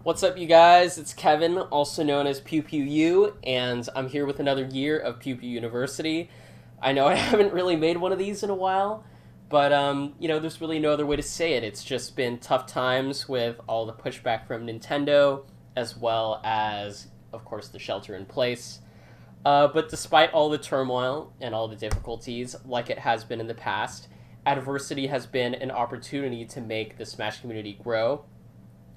What's up, you guys? It's Kevin, also known as Pew Pew U, and I'm here with another year of Pew Pew University. I know I haven't really made one of these in a while, but, there's really no other way to say it. It's just been tough times with all the pushback from Nintendo, as well as, of course, the shelter in place. But despite all the turmoil and all the difficulties, like it has been in the past, adversity has been an opportunity to make the Smash community grow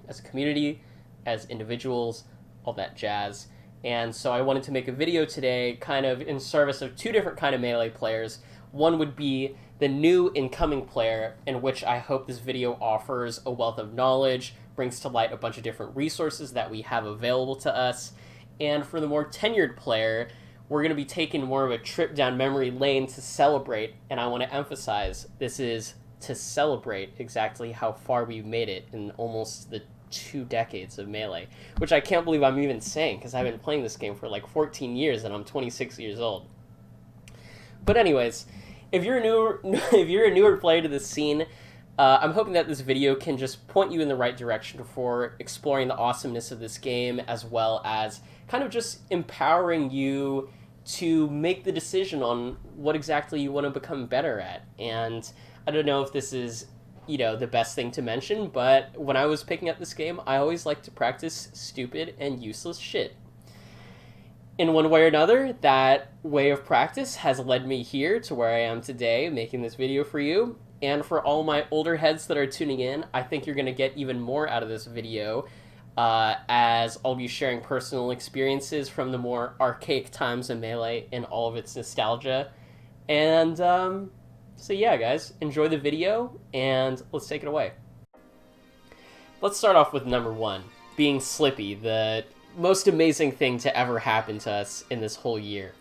as a community, as individuals, all that jazz. And so I wanted to make a video today kind of in service of two different kind of Melee players. One would be the new incoming player, in which I hope this video offers a wealth of knowledge, brings to light a bunch of different resources that we have available to us. And for the more tenured player, we're going to be taking more of a trip down memory lane to celebrate, and I want to emphasize this is to celebrate exactly how far we've made it in almost the 2 decades of Melee, which I can't believe I'm even saying, because I've been playing this game for like 14 years and I'm 26 years old. But anyways, if you're a newer player to this scene, I'm hoping that this video can just point you in the right direction for exploring the awesomeness of this game, as well as kind of just empowering you to make the decision on what exactly you want to become better at. And I don't know if this is the best thing to mention, but when I was picking up this game, I always like to practice stupid and useless shit. In one way or another, that way of practice has led me here to where I am today, making this video for you. And for all my older heads that are tuning in, I think you're going to get even more out of this video, as I'll be sharing personal experiences from the more archaic times of Melee and all of its nostalgia. And, so yeah, guys, enjoy the video, and let's take it away. Let's start off with number one, being Slippy, the most amazing thing to ever happen to us in this whole year.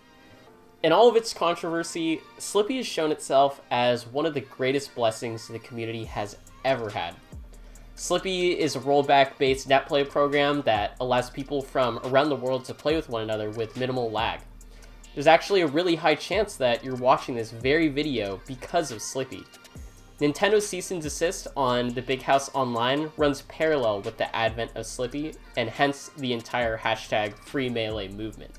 In all of its controversy, Slippy has shown itself as one of the greatest blessings the community has ever had. Slippy is a rollback-based netplay program that allows people from around the world to play with one another with minimal lag. There's actually a really high chance that you're watching this very video because of Slippy. Nintendo's cease and desist on the Big House Online runs parallel with the advent of Slippy, and hence the entire hashtag Free Melee movement.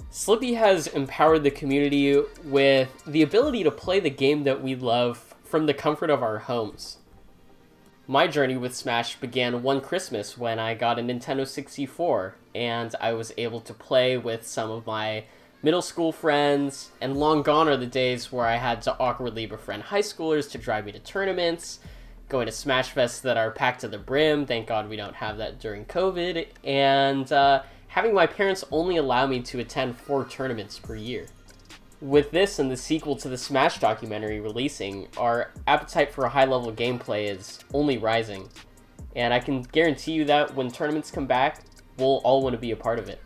Slippy has empowered the community with the ability to play the game that we love from the comfort of our homes. My journey with Smash began one Christmas when I got a Nintendo 64, and I was able to play with some of my middle school friends, and long gone are the days where I had to awkwardly befriend high schoolers to drive me to tournaments, going to Smash Fests that are packed to the brim, thank God we don't have that during COVID, and having my parents only allow me to attend 4 tournaments per year. With this and the sequel to the Smash documentary releasing, our appetite for high-level gameplay is only rising, and I can guarantee you that when tournaments come back, we'll all want to be a part of it.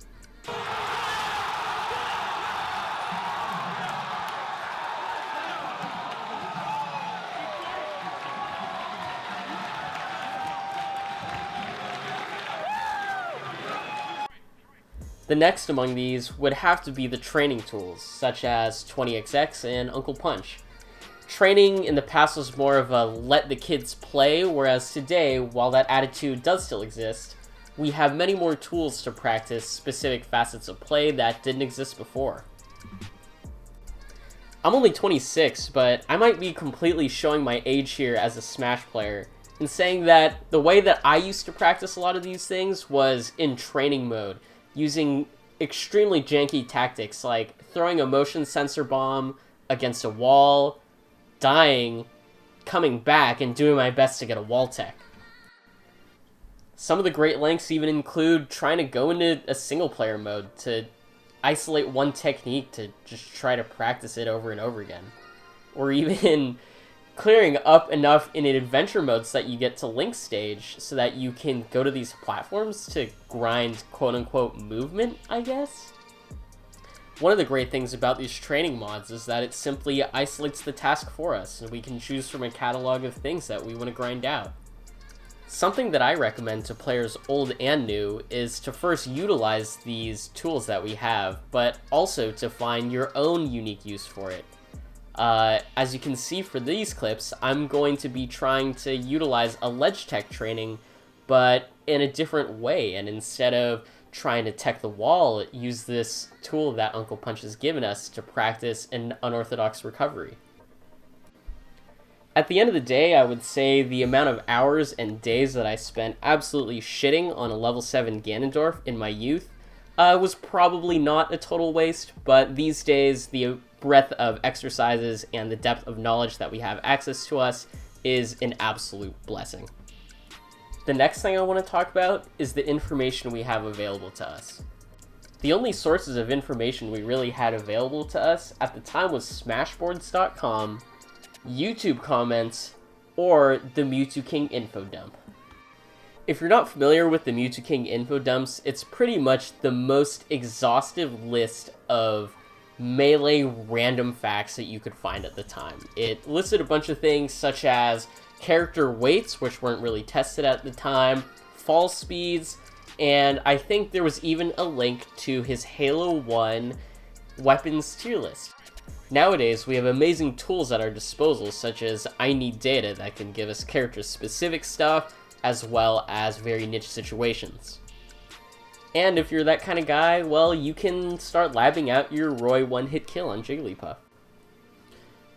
The next among these would have to be the training tools, such as 20XX and Uncle Punch. Training in the past was more of a let the kids play, whereas today, while that attitude does still exist, we have many more tools to practice specific facets of play that didn't exist before. I'm only 26, but I might be completely showing my age here as a Smash player in saying that the way that I used to practice a lot of these things was in training mode, using extremely janky tactics like throwing a motion sensor bomb against a wall, dying, coming back, and doing my best to get a wall tech. Some of the great lengths even include trying to go into a single player mode to isolate one technique to just try to practice it over and over again. Or even clearing up enough in an adventure mode so that you get to Link stage so that you can go to these platforms to grind quote-unquote movement, I guess? One of the great things about these training mods is that it simply isolates the task for us, and we can choose from a catalog of things that we want to grind out. Something that I recommend to players old and new is to first utilize these tools that we have, but also to find your own unique use for it. As you can see for these clips, I'm going to be trying to utilize a ledge tech training, but in a different way, and instead of trying to tech the wall, use this tool that Uncle Punch has given us to practice an unorthodox recovery. At the end of the day, I would say the amount of hours and days that I spent absolutely shitting on a level 7 Ganondorf in my youth was probably not a total waste, but these days the breadth of exercises and the depth of knowledge that we have access to us is an absolute blessing. The next thing I want to talk about is the information we have available to us. The only sources of information we really had available to us at the time was Smashboards.com, YouTube comments, or the Mewtwo King info dump. If you're not familiar with the Mewtwo King info dumps, it's pretty much the most exhaustive list of Melee random facts that you could find at the time. It listed a bunch of things such as character weights, which weren't really tested at the time, fall speeds, and I think there was even a link to his Halo 1 weapons tier list. Nowadays, we have amazing tools at our disposal, such as I Need Data, that can give us character-specific stuff, as well as very niche situations. And if you're that kind of guy, well, you can start labbing out your Roy one-hit kill on Jigglypuff.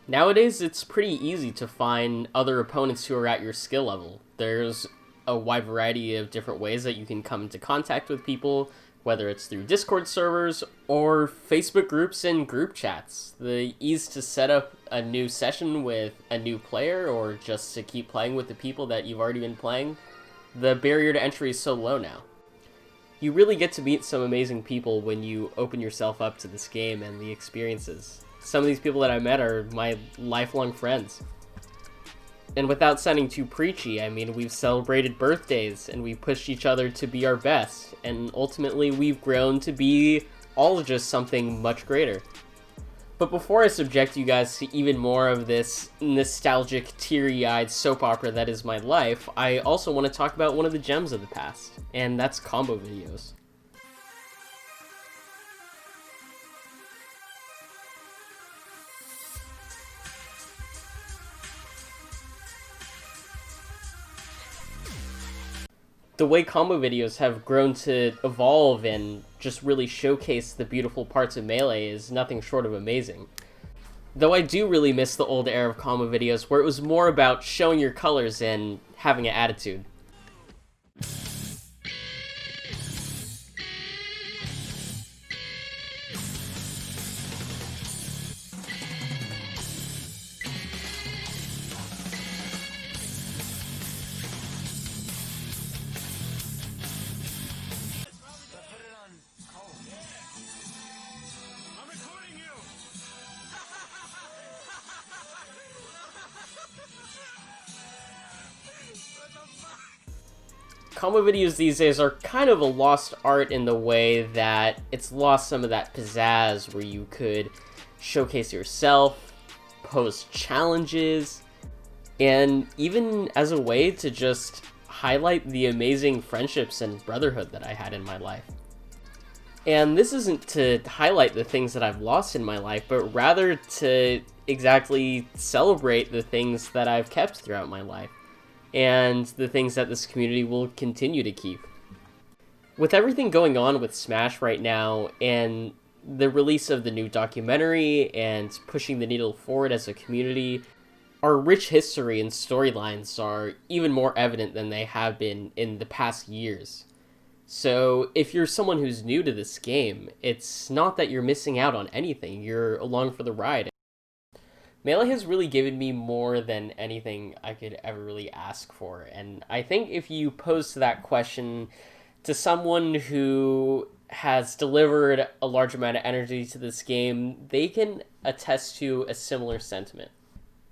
Nowadays, it's pretty easy to find other opponents who are at your skill level. There's a wide variety of different ways that you can come into contact with people, whether it's through Discord servers or Facebook groups and group chats. The ease to set up a new session with a new player or just to keep playing with the people that you've already been playing, the barrier to entry is so low now. You really get to meet some amazing people when you open yourself up to this game and the experiences. Some of these people that I met are my lifelong friends. And without sounding too preachy, I mean, we've celebrated birthdays, and we've pushed each other to be our best, and ultimately we've grown to be all just something much greater. But before I subject you guys to even more of this nostalgic, teary-eyed soap opera that is my life, I also want to talk about one of the gems of the past, and that's combo videos. The way combo videos have grown to evolve and just really showcase the beautiful parts of Melee is nothing short of amazing. Though I do really miss the old era of combo videos where it was more about showing your colors and having an attitude. Combo videos these days are kind of a lost art in the way that it's lost some of that pizzazz where you could showcase yourself, post challenges, and even as a way to just highlight the amazing friendships and brotherhood that I had in my life. And this isn't to highlight the things that I've lost in my life, but rather to exactly celebrate the things that I've kept throughout my life, and the things that this community will continue to keep. With everything going on with Smash right now, and the release of the new documentary, and pushing the needle forward as a community, our rich history and storylines are even more evident than they have been in the past years. So if you're someone who's new to this game, it's not that you're missing out on anything, you're along for the ride. Melee has really given me more than anything I could ever really ask for, and I think if you pose that question to someone who has delivered a large amount of energy to this game, they can attest to a similar sentiment.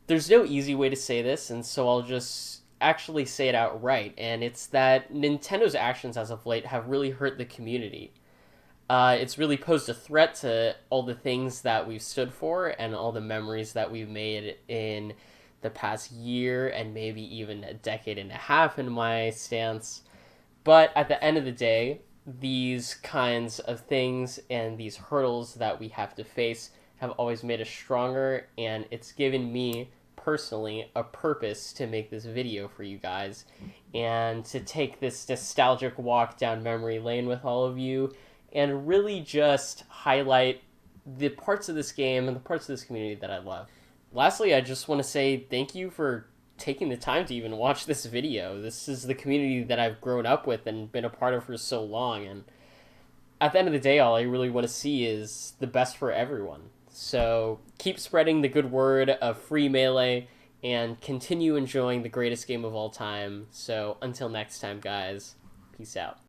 There's no easy way to say this, and so I'll just actually say it outright, and it's that Nintendo's actions as of late have really hurt the community. It's really posed a threat to all the things that we've stood for and all the memories that we've made in the past year and maybe even a decade and a half in my stance. But at the end of the day, these kinds of things and these hurdles that we have to face have always made us stronger, and it's given me personally a purpose to make this video for you guys and to take this nostalgic walk down memory lane with all of you and really just highlight the parts of this game and the parts of this community that I love. Lastly, I just want to say thank you for taking the time to even watch this video. This is the community that I've grown up with and been a part of for so long, and at the end of the day, all I really want to see is the best for everyone. So keep spreading the good word of free Melee and continue enjoying the greatest game of all time. So until next time, guys, peace out.